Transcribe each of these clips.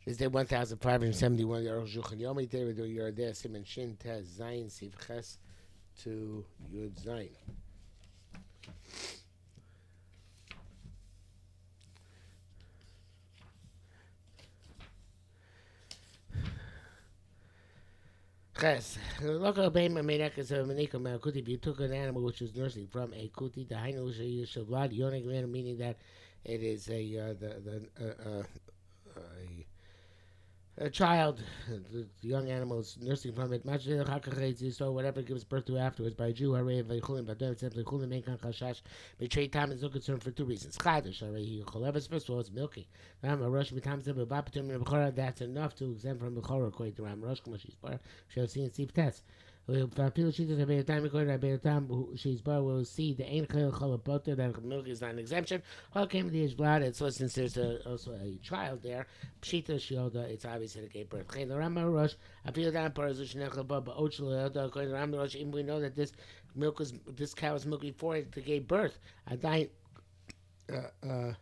This day 1571 Arukh HaShulchan Yomi Day we do Yerdeh Siman Shin Tez Zayin Siv Ches to Yud Zayin. Ches. Local Behema Menek is a Manika Kuti. If you took an animal which was nursing from a Kuti, the Hainu Shavlad Yonik, meaning that it is a child, the young animals nursing from it, so whatever gives birth to afterwards by a Jew, but simply betray time is no concern for two reasons. First of all, it's milking. That's enough to exempt from Bechora, according to Ram Rosh, shall see in Steve Test. People she does a time according to time she's bar will see the ain't butter that milk is not an exemption. All came to the age blood, and so since there's also a child there, Pshita Shioda, it's obvious that it gave birth. The Rama Rosh, I feel that according to Rama Rosh, even we know that this cow was milking before it gave birth. I died cloud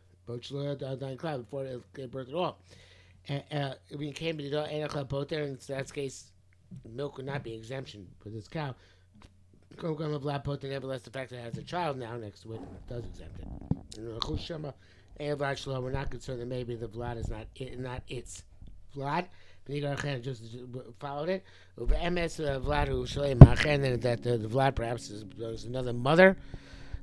before it gave birth at all. We came to the ain't potter, and in that case milk would not be exemption for this cow. Nevertheless, the fact that it has a child now next to it does exempt it. We're not concerned that maybe the vlad is not its vlad. Just followed it. MS Vlad that the vlad perhaps is another mother.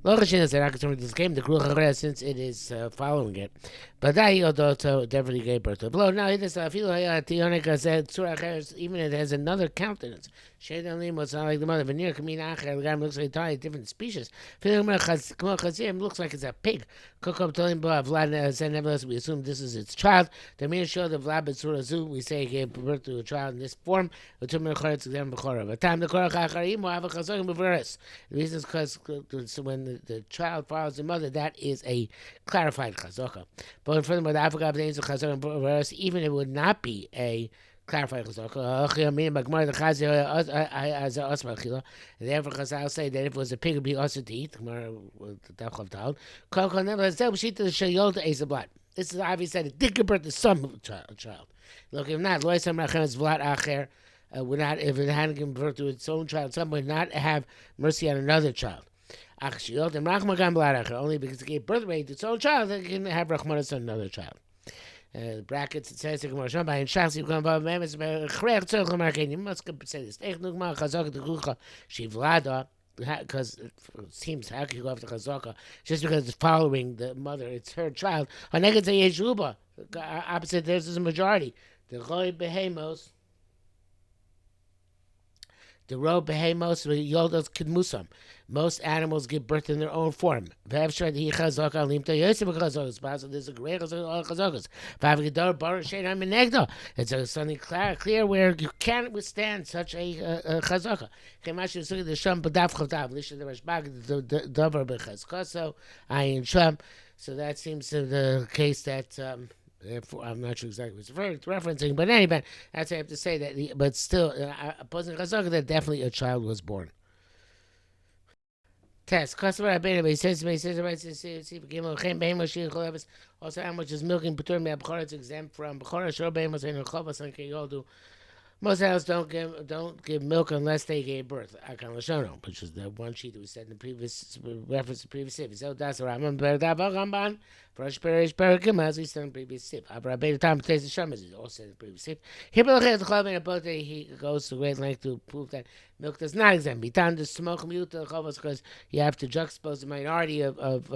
Lochin is not concerned with this game. The Kruch since it is following it, but that he also definitely gave birth to a blow. Now this feel Tionika said even it has another countenance. Shaitan Lim was not like the mother. Veneer Kamina Acher. The guy looks like entirely different species. Feeling looks like it's a pig. Kokom telling Vlad said nevertheless we assume this is its child. The mere show the Vlad Betsura we say he gave birth to a child in this form. But time the Korach Acharim will have a Chazon Beveris. The reason is because when the child follows the mother, that is a clarified chazaka. But furthermore, the Africa of the angel chazaka, even if it would not be a clarified chazaka, therefore Chazal say that if it was a pig, it would be also to eat. This is obvious that it did give birth to some child. Look, if not, would not, if it hadn't given birth to its own child, someone would not have mercy on another child. Only because it gave birth to its own child, it can have Rachmanas on another child. Brackets, it says, you must say this. Because it seems how can you go after Chazaka just because it's following the mother, it's her child. Opposite, there's a majority. The Roy Behemos, the roe behemos yoldos kidmusam. Most animals give birth in their own form. There's a great it's something clear where you can't withstand such a chazaka. So that seems to the case that therefore, I'm not sure exactly what it's referencing, but in any event, that's I have to say that. But still, opposing chazaka, that definitely a child was born. Test. Customer Rabbeinu, also how much is milking Patur Me'abchor, it's exempt from Bechor, Shor Behemosh, and Rechovas, and Keyoldu. Most animals don't give milk unless they gave birth. Akan Lashono, which is the one sheet that we said in the previous reference to the previous sip. So that's Ramban Berdav Ramban. Fresh Perish Perikim, as we said in the previous sip. Abrabeta Tam Taste the Shamas is also in the previous sip. He goes to great length to prove that milk does not exempt. Bitan the smoke because you have to juxtapose the minority of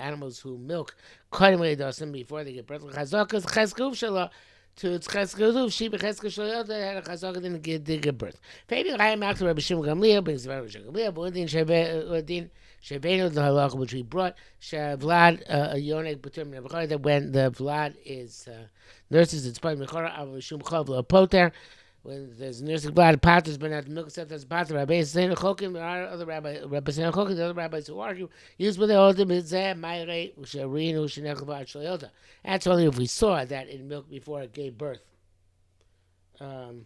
animals who milk before they give birth. Chazakas Cheskuf Shala to its cheskeduv, she becheskel shloyot had a chazaka didn't give birth. Maybe Chaim after Rabbi Shimon Gamliel brings Rabbi Shimon Gamliel, but Udin Shevenu the halacha which we brought Vlad Yonek B'Tur Min that when the Vlad is nurses it's part of Mechora Av Shum Chav Poter. When there's nursing blood, patters, but not milk except as patter. Rabbi Zayin Chokim, there are other rabbis, Rabbi Zayin Chokim, the other rabbis who argue, use with the ultimate Zeh, Mayre, Usharinu, Shinechavad, Shloyota. That's only if we saw that in milk before it gave birth. Um,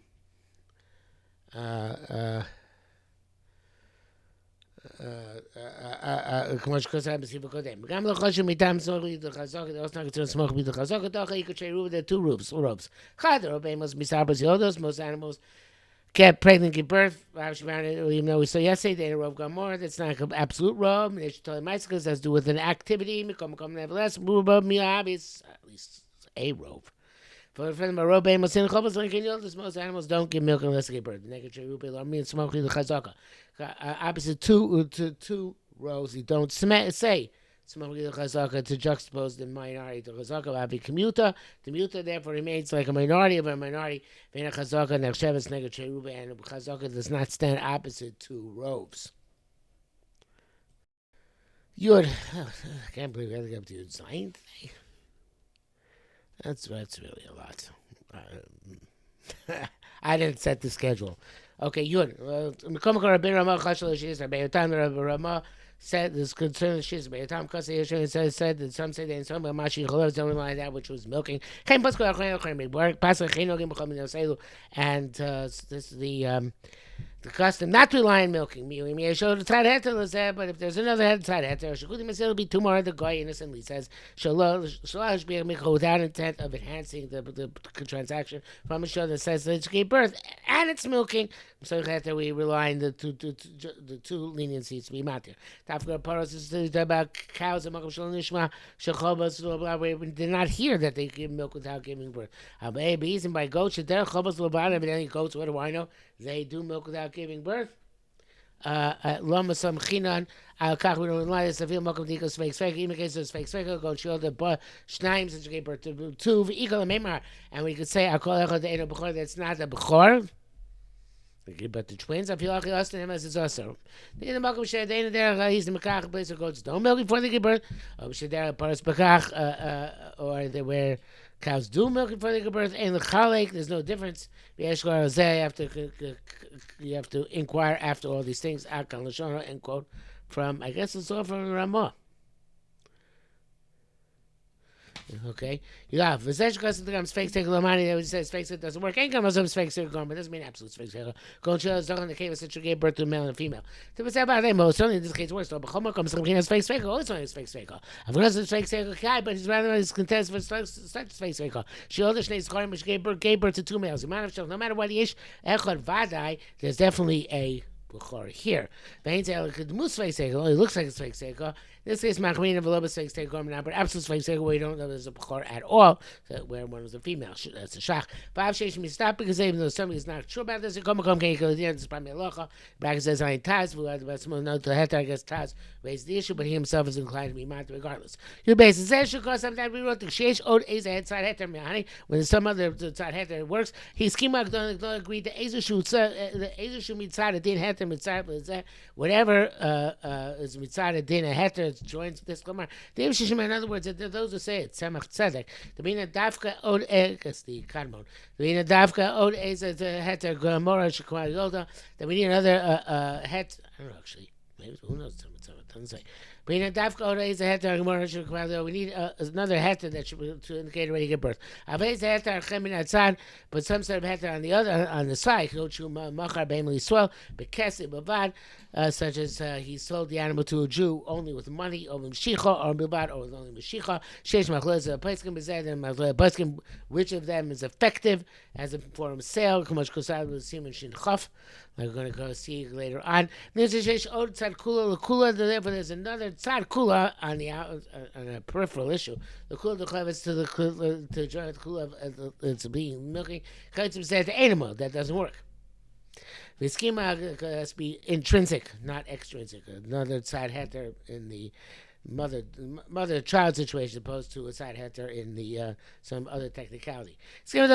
uh, uh, כמו שכוסה בסעיף הקודם. גם לא חשוב מטעם סמוך בידי חזקה, זה עושה נגד סמוך בידי חזקה, תוך you could say roof there two roofs. אחד, הרבה must be sabras yodos, most animals get pregnant, give birth. Even though we saw yesterday, they rove got more. That's not an absolute rove. They should tell you bicycles has to do with an activity. Nevertheless, at least a rove. For the rove, most animals don't give milk unless they give birth. Opposite two rows, you don't say to juxtapose the minority to chazaka commuta. The muta therefore remains like a minority of a minority. And chazaka does not stand opposite to rows. Yud, I can't believe I had to get up to Yud Zayin today. That's really a lot. I didn't set the schedule. Okay, Yud. Said this concern shiz by Tom Kasa said that some say that some Mashi Cholov don't rely on that which was milking. And this is the custom not to rely on milking. But if there's another head side heter, it'll be two more. The guy innocently says without intent of enhancing the transaction from a show that says that it's gave birth and it's milking. So we rely on the two leniencies to be matir. Tafka paros is about cows and makom shalom nishma shechovas we did not hear that they give milk without giving birth. Babies and by goats, there chovas lobana, but any goats, what do I know? They do milk without giving birth. Lama some chinan al kach we don't rely on the field makom dikos fake fake. Even in case of fake fake, go show the shnaim since you gave birth to two equal memar, and we could say I call echad the eno bechor that's not a bechor. But the twins, I feel like us to him as it's also. The Malcolm said, the end there, he's the Makach place of goats don't milk before they give birth. Should there Paras Bakach, or they where cows do milk before they give birth. And the Chalek, there's no difference. You have to inquire after all these things. Akal Lashona, end quote, from, I guess it's all from Ramah. Okay, yeah. V'zesh because the comes fake taker money that says fake it doesn't work. Ain't come some fake taker but doesn't mean absolute fake taker. Going to is in the case that you gave birth to a male and a female. To say about them, most certainly in this case worse. But Homer comes from has fake taker. Always one is fake taker. I've got some fake taker guy, but he's rather his contest for such fake taker. She older Shneis Karim which gave birth to two males. No matter what he is, Echad Vadai, there's definitely a Bukhar here. It only looks like it's fake taker. This case, Machrina Velobas fake taker, but absolute fake taker where you don't know there's a Bukhar at all, so where one was a female. That's a shach. Five sheshim is stop because even though somebody is not sure about this, it come can you this is probably a locha. Back says I Taz, but someone knows the heter, I guess Taz raised the issue, but he himself is inclined to be mad regardless. Your basis says because sometimes we wrote the shesh od is a head side heter mehani when some other side heter works. He schema don't agree the ezushu mitzad din heter mitzad whatever is mitzad din a heter joins this gemara. In other words, those who say it semach tzedek. The bina davka od ekas the kadmon. The bina davka od is a heter gemara shekwa yolda. Then we need another het. I don't know actually. Maybe who knows? It doesn't say. We need another heter that should to indicate already give birth. But some sort of heter on the other on the side, such as he sold the animal to a Jew only with money, or Mishicha, or Bilbad, or only Mishicha. Which of them is effective as a form of sale? We're going to go see later on. Therefore, there's another tzad kula on the on a peripheral issue. The kula is to the join the kula it's being milking. Chaytzim said the animal that doesn't work. The schema has to be intrinsic, not extrinsic. Another tzad heter in the mother-child situation, opposed to a side heter in the some other technicality. No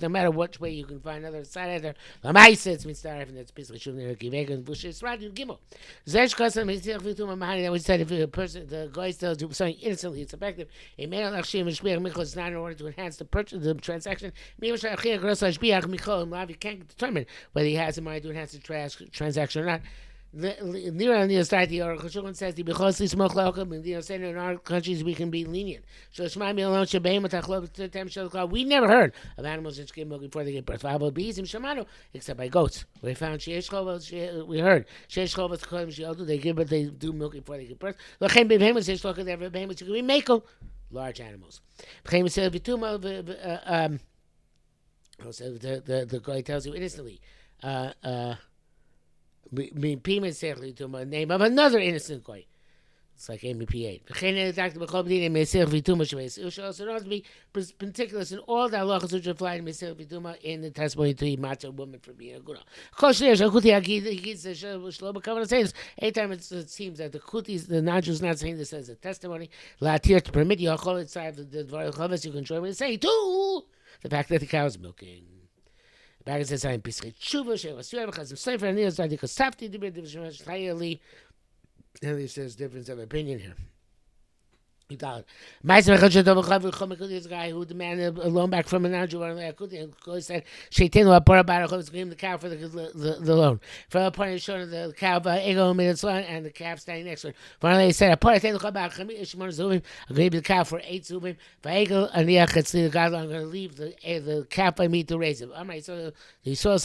matter which way you can find another side heter, it's mitzvah, and that's basically shuvnei kiveg and bushes radu gimel. Zesh kasam that we said if a person the guy tells you something innocently, it's effective. A man lachshim mishbeach michol is not in order to enhance the transaction. You can't determine whether he has in mind to enhance the transaction or not. Near on the society, Arukh HaShulchan says the Bechosli smoke welcome. In our countries we can be lenient. So Shema Milon Shebeim Tachlov Tem Shalkal. We never heard of animals that give milk before they give birth. V'abo Beizim Shemanu, except by goats. We found Sheish Chovos. We heard Sheish Chovos Kodim Sheyodu. They give, but they do milk before they give birth. Lachem Behemoth Sheish Chovos. They have behemoths. You can be makel, large animals. B'chein Misel V'tuma. The guy tells you innocently. Name of another innocent guy. It's like MEP8. You should also not be meticulous in all the halachas which apply to in the testimony to a woman for being a guna. Anytime it seems that the kutis, the non-Jews, not saying this as a testimony, to permit you you can join me and say too the fact that the cow is milking. Back says I'm Pischay Tshuva, she was Chazim Sefer, and there's Kostafti, and he says difference of opinion here. This guy who demanded a loan back from a non-Jew said, gave the cow for the loan. For a part, showing the cow and the calf standing next to it. Finally, he said, I gave the cow for 8 zubim. The God, I'm going to leave the calf by me to raise him. So he saw, I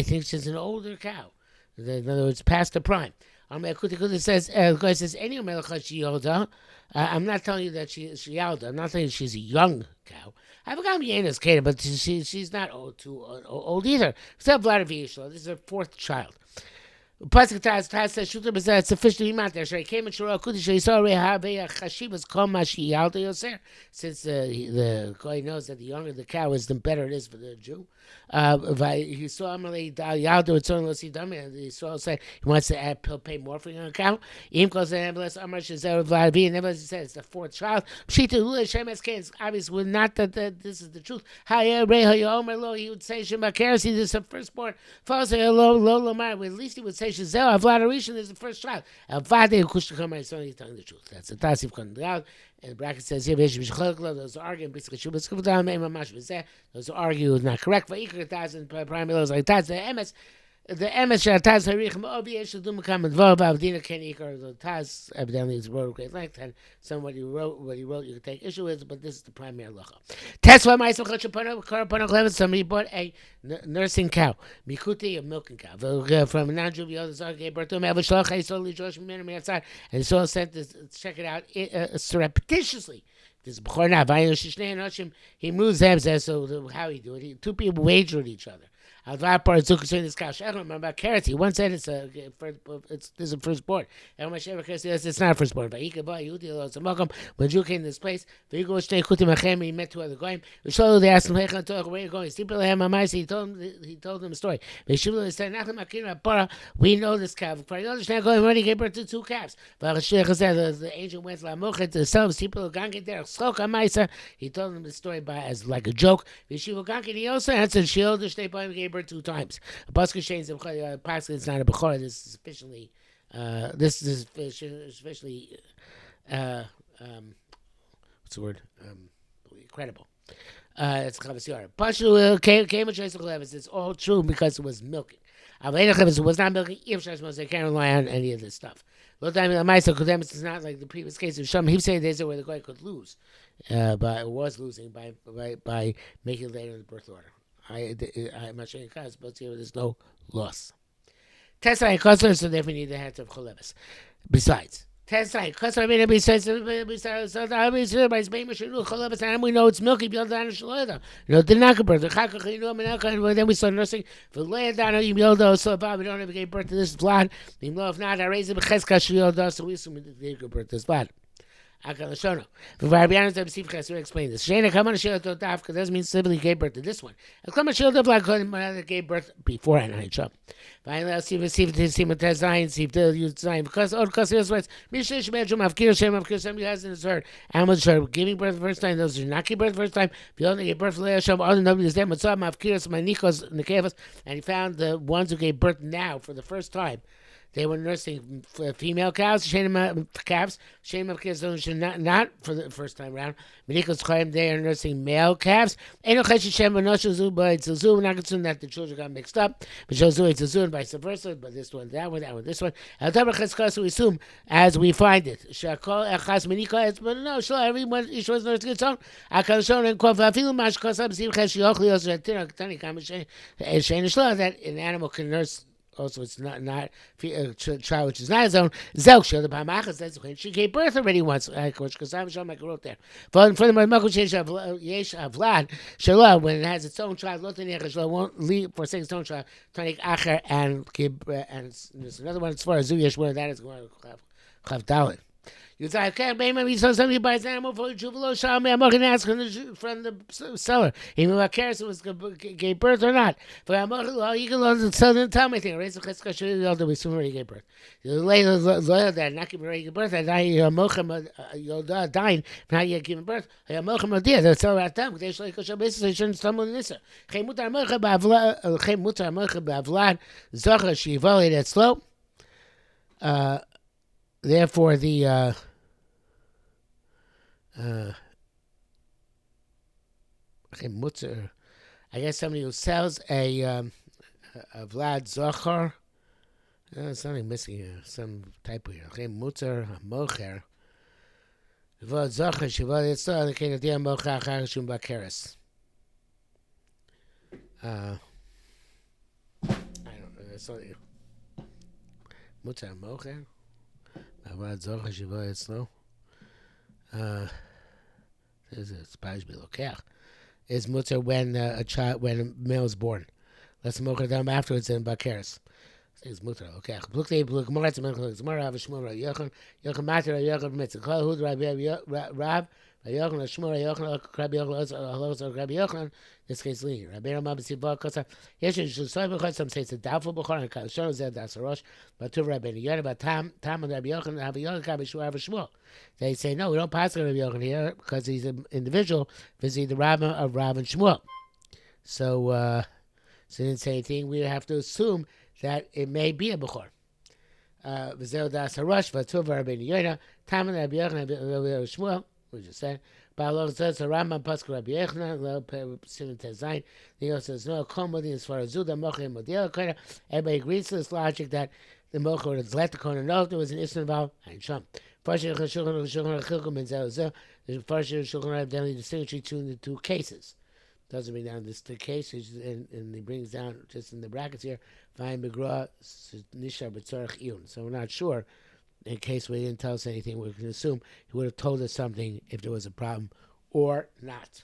think she's an older cow. In other words, past the prime. Says, any I'm not telling you that she's yalda. I'm not telling you she's a young cow. I've got Yena's Kana, but she's not too old either. Except Vladimir. This is her 4th child. Pasuk Taz says, "Shuter b'zeh sufficient amount there." She came and Shura Kudish. He saw Rehavei Chashivas Kol Mashi Yalda Yoser. Since the guy knows that the younger the cow is, the better it is for the Jew. He saw Amalei Yalda with Son Losi Dami, and he saw say he wants to pay more for a cow. Im calls the ambulance Amar Shazer Vladi, and never says it's the 4th child. Pshita Lula Shemes Kain. It's obvious not that this is the truth. Haya Reha Yomer Lo. He would say Shema Keresi. This is the firstborn. False Lo Lomar. At least he would say Shazel Avladorishan is the first child. Avade Kushtakama is only telling the truth. That's a Tasif Kondal. And the bracket says here, those arguing, those argue is not correct. Primarily, like that's the MS. The MS Taz Harichem Obi Dum Kam and Vavdina Kenikar. The Taz evidently is wrote great length, and somebody wrote what he wrote you can take issue with, but this is the primary halacha. Tesla Ma'aseh Chachapana Karapana Clevet. Somebody bought a nursing cow, Mikuti, a milking cow, from a non-Jew. The other gave birth to him. Avashlach Haisoli Josh Minami outside, and so sent to check it out surreptitiously. This Bechor Nav he moves them. So how he do it? 2 people wagered each other. This cow. I don't remember about carrots. One said it's a firstborn. It's not a firstborn. When Jew came to this place, he met 2 other goyim. They asked him, "Where are you going?" He told them a story. They said, "We know this cow. When he gave birth to 2 calves." The angel went to sell him. He told them the story as like a joke. He also answered, gave birth 2 times. Pasuk is not a bechor. This is sufficiently. What's the word? Credible. It's chavasiyar. Pasuk came with It's all true because it was milking. It was not milking. They can't rely on any of this stuff. It's not like the previous case of Sham. He said there's where the guy could lose, but was losing by making it later in the birth order. I'm not showing cars, but here there's no loss. Tesla customers, so therefore need the hands of Cholevis. Besides, Tesla customer made besides and we know it's milky beyond the Shaloda. The Nakaber, the Chakach, and then we start nursing for Leadana Yimildo, so Bob, we don't ever give birth to this blood. If not, I raise it Cheska Shioda, so we assume they give birth to this blood. Akalashono. For Varianos of Steve Chesser explain this. Shana Kamana to Dafka doesn't mean simply gave birth to this one. A Kamashil of like gave birth before I shop. Finally, I'll see if Simon Tezain, see if they'll use design. Because he was right. Mishish Bedroom of Kirshem of Kirshem hasn't heard. Animals are giving birth the first time, those are not giving birth the first time. If you only gave birth for Leasham, all the nobody is there. Matzah of Kirs, my Nikos, Nikevas, and he found the ones who gave birth now for the first time. They were nursing female cows, calves. Not for the first time around. Medicals claim they are nursing male calves. We're not concerned that the children got mixed up. But and vice versa. But this one, that one, this one. We assume as we find it. But no, everyone each was nursing its own. That an animal can nurse. Also, it's not a child which is not his own. She gave birth already once. Because I'm sure I wrote there. Furthermore, when it has its own child, won't leave for its own child. And there's another one as far as Zuyesh, where that is going to Chav Dalit. You thought, okay, maybe somebody buys an animal for Juvelo Shalom. I'm going to ask from the seller. Even about cares it was gave birth or not. But I'm going to tell me thing. Raise the cheskashul we soon already gave birth. Later that not giving already gave birth. That you'll dying not yet giving birth. I'm going to that's all right. They shouldn't stumble in this. Chemutar bavlad zacha she violated slow. Therefore, the mutzer, I guess somebody who sells a Vlad Zohar, something missing here, some typo here. Mutzer mocher, Vlad Zohar, Shivad Yitzhak, the king of the mocher achar shum bakeres. I don't know. That's something. Mutzer mocher. Vlad Zohar, Shivad Yitzhak. It's is mutter when when a male is born. Let's mocha them afterwards in Bakeres. Is mutter. Okay. Look, they look more at the Gemara. Have a shmur. Yochel matter. Yochel mitzvah. Kol hud Rav. Yochel shmur. Yochel Rabbi Yochel Rabbi Yochel. This case, Lee. Rabbi Rama b'siva kosa. Yes, you should say because some say it's a doubtful b'chor and Kashon zed das rosh. But to Rabbi Yochel, but Tam and Rabbi Yochel, Rabbi Yochel Rabbi Shmuel. They say no, we don't pass Rabbi Yochel here because he's an individual. Because he's the Rabbi of Rav and Shmuel. So they didn't say anything. We have to assume that it may be a b'chor. V'zeu das harosh v'tuv Rabbi Yochel. Tam and Rabbi Yochel Rabbi Shmuel. We just said. But says the Rambam Pasuk Rabbi Yechna, Simon Tezayin. He also says no comedy as far as Zuda Mocha and Model Koina. Everybody agrees to this logic that the Mocha would let the Koina know if there was an issue involved. And Sham. Farshir Chilkum and Zelzel. The Farshir Shulchan have definitely distinguished between the two cases. Doesn't mean that this the case, and he brings down just in the brackets here. Fine Begra Nishar B'Tzorach Iyun. So we're not sure. In case we didn't tell us anything, we can assume he would have told us something if there was a problem or not.